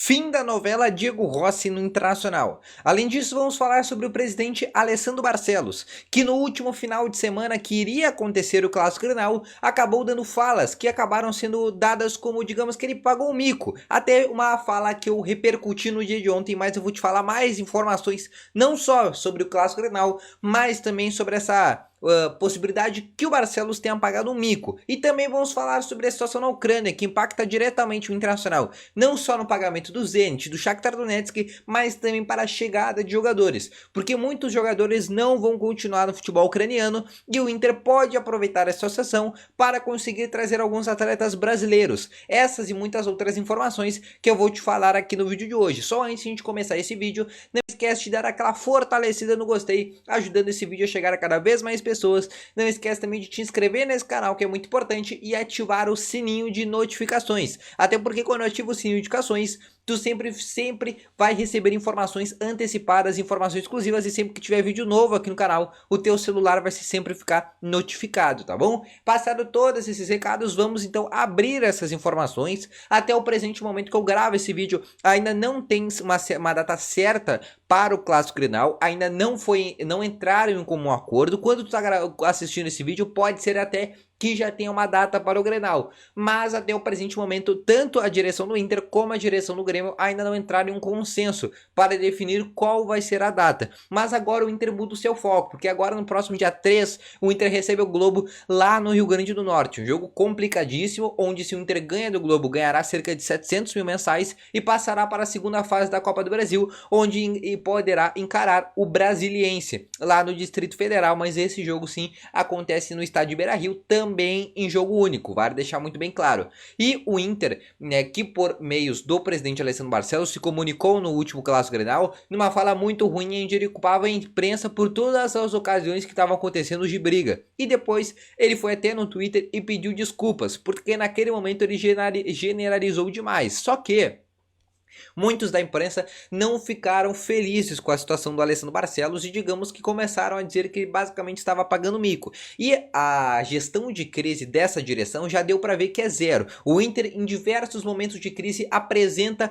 Fim da novela Diego Rossi no Internacional. Além disso, vamos falar sobre o presidente Alessandro Barcelos, que no último final de semana que iria acontecer o Clássico Grenal, acabou dando falas que acabaram sendo dadas como, digamos que ele pagou um mico. Até uma fala que eu repercuti no dia de ontem, mas eu vou te falar mais informações, não só sobre o Clássico Grenal, mas também sobre essa possibilidade que o Barcelos tenha pagado um mico. E também vamos falar sobre a situação na Ucrânia, que impacta diretamente o Internacional, não só no pagamento do Zenit, do Shakhtar Donetsk, mas também para a chegada de jogadores, porque muitos jogadores não vão continuar no futebol ucraniano e o Inter pode aproveitar essa situação para conseguir trazer alguns atletas brasileiros. Essas e muitas outras informações que eu vou te falar aqui no vídeo de hoje. Só antes de a gente começar esse vídeo, não esquece de dar aquela fortalecida no gostei, ajudando esse vídeo a chegar a cada vez mais pessoas. Não esquece também de te inscrever nesse canal, que é muito importante, e ativar o sininho de notificações, até porque quando eu ativo o sininho de notificações, tu sempre vai receber informações antecipadas, informações exclusivas, e sempre que tiver vídeo novo aqui no canal, o teu celular vai sempre ficar notificado, tá bom? Passado todos esses recados, vamos então abrir essas informações. Até o presente momento que eu gravo esse vídeo, ainda não tem uma data certa para o Clássico Grenal, ainda não entraram em comum acordo. Quando tu tá assistindo esse vídeo, pode ser até que já tenha uma data para o Grenal, mas até o presente momento, tanto a direção do Inter como a direção do Grêmio ainda não entraram em um consenso para definir qual vai ser a data. Mas agora o Inter muda o seu foco, porque agora no próximo dia 3, o Inter recebe o Globo lá no Rio Grande do Norte, um jogo complicadíssimo, onde se o Inter ganha do Globo, ganhará cerca de 700 mil mensais e passará para a segunda fase da Copa do Brasil, onde poderá encarar o Brasiliense, lá no Distrito Federal, mas esse jogo sim acontece no estádio Beira-Rio, também em jogo único, vale deixar muito bem claro. E o Inter, né, que por meios do presidente Alessandro Barcelos se comunicou no último Clássico Grenal, numa fala muito ruim, onde ele culpava a imprensa por todas as ocasiões que estavam acontecendo de briga. E depois ele foi até no Twitter e pediu desculpas, porque naquele momento ele generalizou demais. Só que muitos da imprensa não ficaram felizes com a situação do Alessandro Barcelos e digamos que começaram a dizer que ele basicamente estava pagando mico. E a gestão de crise dessa direção já deu para ver que é zero. O Inter em diversos momentos de crise apresenta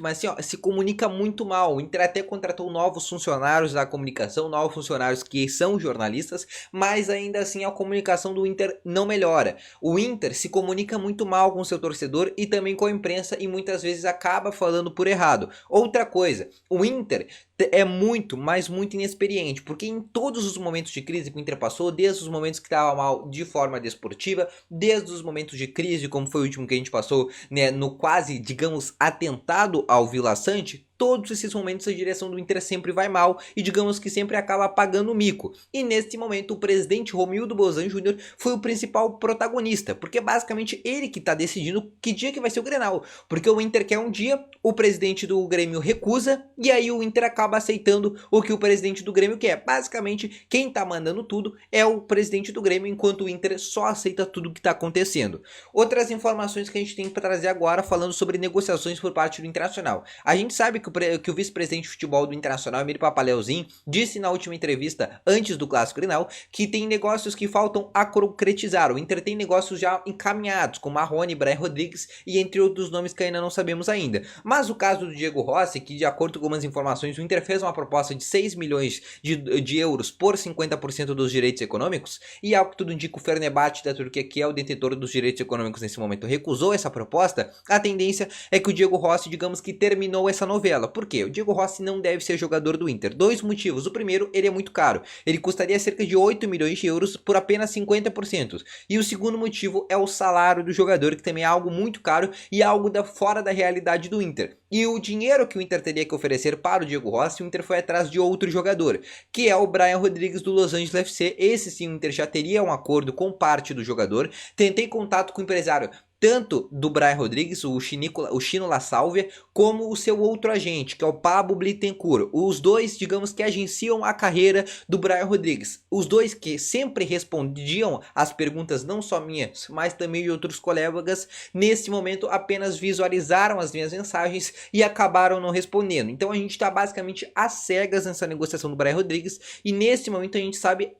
mas assim, ó, se comunica muito mal. O Inter até contratou novos funcionários da comunicação, novos funcionários que são jornalistas, mas ainda assim a comunicação do Inter não melhora. O Inter se comunica muito mal com o seu torcedor e também com a imprensa e muitas vezes acaba falando por errado. Outra coisa, o Inter é muito, mas muito inexperiente, porque em todos os momentos de crise que o Inter passou, desde os momentos que estava mal de forma desportiva, desde os momentos de crise, como foi o último que a gente passou, né, no quase, digamos, atentado ao Vila Sante, todos esses momentos a direção do Inter sempre vai mal e digamos que sempre acaba pagando o mico. E neste momento o presidente Romildo Bolzan Júnior foi o principal protagonista, porque basicamente ele que está decidindo que dia que vai ser o Grenal, porque o Inter quer um dia, o presidente do Grêmio recusa e aí o Inter acaba aceitando o que o presidente do Grêmio quer. Basicamente quem está mandando tudo é o presidente do Grêmio, enquanto o Inter só aceita tudo que está acontecendo. Outras informações que a gente tem para trazer agora falando sobre negociações por parte do Internacional. A gente sabe que o vice-presidente de futebol do Internacional, Emílio Papaleuzinho, disse na última entrevista antes do Clássico Grenal que tem negócios que faltam a concretizar. O Inter tem negócios já encaminhados, com Marrone, Brian Rodrigues e entre outros nomes que ainda não sabemos ainda. Mas o caso do Diego Rossi, que de acordo com algumas informações, o Inter fez uma proposta de 6 milhões de euros por 50% dos direitos econômicos, e ao que tudo indica o Fenerbahçe da Turquia, que é o detentor dos direitos econômicos nesse momento, recusou essa proposta. A tendência é que o Diego Rossi, digamos que terminou essa novela. Por quê? O Diego Rossi não deve ser jogador do Inter. Dois motivos. O primeiro, ele é muito caro. Ele custaria cerca de 8 milhões de euros por apenas 50%. E o segundo motivo é o salário do jogador, que também é algo muito caro e algo fora da realidade do Inter. E o dinheiro que o Inter teria que oferecer para o Diego Rossi, o Inter foi atrás de outro jogador, que é o Brian Rodrigues do Los Angeles FC. Esse sim, o Inter já teria um acordo com parte do jogador. Tentei contato com o empresário tanto do Brian Rodrigues, o Chino La Sálvia, como o seu outro agente, que é o Pablo Bittencourt. Os dois, digamos que agenciam a carreira do Brian Rodrigues. Os dois que sempre respondiam às perguntas, não só minhas, mas também de outros colegas, nesse momento apenas visualizaram as minhas mensagens e acabaram não respondendo. Então a gente está basicamente às cegas nessa negociação do Brian Rodrigues, e nesse momento a gente sabe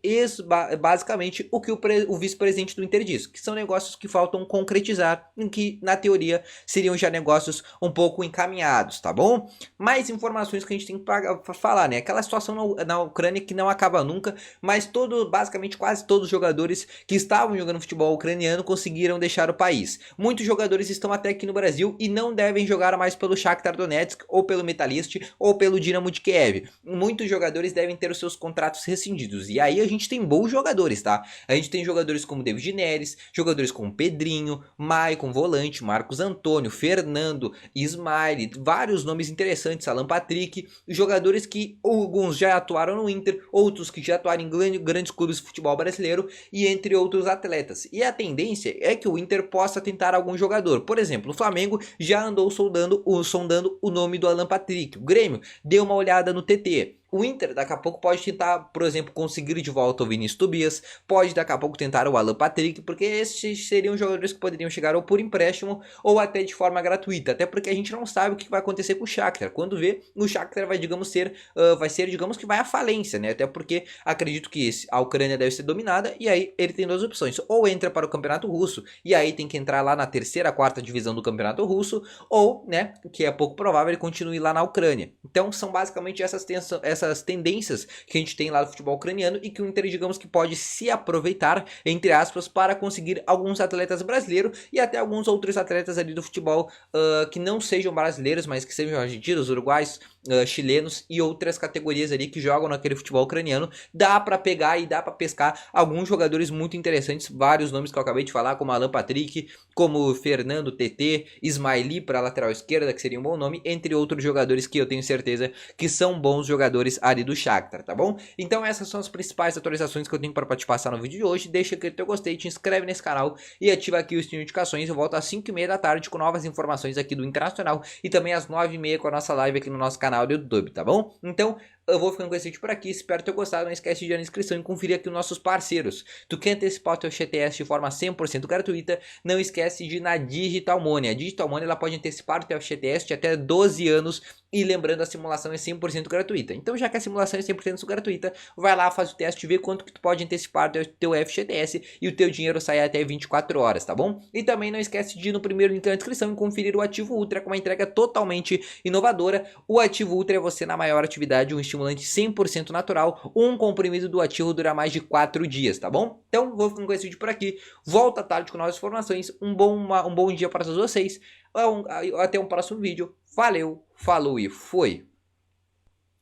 basicamente o que o vice-presidente do Inter diz, que são negócios que faltam concretizar mostrar em que, na teoria, seriam já negócios um pouco encaminhados, tá bom? Mais informações que a gente tem que falar, né? Aquela situação na Ucrânia que não acaba nunca, mas basicamente quase todos os jogadores que estavam jogando futebol ucraniano conseguiram deixar o país. Muitos jogadores estão até aqui no Brasil e não devem jogar mais pelo Shakhtar Donetsk, ou pelo Metalist, ou pelo Dinamo de Kiev. Muitos jogadores devem ter os seus contratos rescindidos, e aí a gente tem bons jogadores, tá? A gente tem jogadores como David Neres, jogadores como Pedrinho, Maicon, volante, Marcos Antônio, Fernando, Ismaili, vários nomes interessantes, Alan Patrick, jogadores que alguns já atuaram no Inter, outros que já atuaram em grandes clubes de futebol brasileiro, e entre outros atletas. E a tendência é que o Inter possa tentar algum jogador. Por exemplo, o Flamengo já andou sondando o nome do Alan Patrick. O Grêmio deu uma olhada no TT. O Inter daqui a pouco pode tentar, por exemplo, conseguir de volta o Vinícius Tobias, pode daqui a pouco tentar o Alan Patrick, porque esses seriam jogadores que poderiam chegar ou por empréstimo ou até de forma gratuita, até porque a gente não sabe o que vai acontecer com o Shakhtar. Quando vê, o Shakhtar vai, digamos que vai à falência, né? Até porque acredito que a Ucrânia deve ser dominada e aí ele tem duas opções: ou entra para o Campeonato Russo e aí tem que entrar lá na terceira, quarta divisão do Campeonato Russo, ou, né, que é pouco provável, ele continue lá na Ucrânia. Então são basicamente essas tendências que a gente tem lá do futebol ucraniano e que o Inter, digamos que pode se aproveitar, entre aspas, para conseguir alguns atletas brasileiros e até alguns outros atletas ali do futebol que não sejam brasileiros, mas que sejam argentinos, uruguaios, chilenos e outras categorias ali que jogam naquele futebol ucraniano. Dá para pegar e dá para pescar alguns jogadores muito interessantes, vários nomes que eu acabei de falar, como Alan Patrick, como Fernando, TT, Ismaili para lateral esquerda, que seria um bom nome, entre outros jogadores que eu tenho certeza que são bons jogadores ali do Shakhtar, tá bom? Então essas são as principais atualizações que eu tenho para te passar no vídeo de hoje. Deixa aquele teu gostei, te inscreve nesse canal e ativa aqui o sininho de notificações. Eu volto às 5h30 da tarde com novas informações aqui do Internacional e também às 9h30 com a nossa live aqui no nosso canal do YouTube, tá bom? Então eu vou ficando com esse vídeo por aqui, espero ter gostado. Não esquece de ir na inscrição e conferir aqui os nossos parceiros. Tu quer antecipar o teu FGTS de forma 100% gratuita? Não esquece de ir na Digital Money. A Digital Money ela pode antecipar o teu FGTS de até 12 anos e lembrando, a simulação é 100% gratuita. Então já que a simulação é 100% gratuita, vai lá, faz o teste, vê quanto que tu pode antecipar o teu FGTS e o teu dinheiro sai até 24 horas, tá bom? E também não esquece de ir no primeiro link da descrição e conferir o Ativo Ultra com uma entrega totalmente inovadora. O Ativo Ultra é você na maior atividade, um estimulante 100% natural. Um comprimido do ativo dura mais de 4 dias, tá bom? Então vou ficando com esse vídeo por aqui. Volta à tarde com novas informações. Um bom dia para todos vocês. Até um próximo vídeo. Valeu, falou e foi!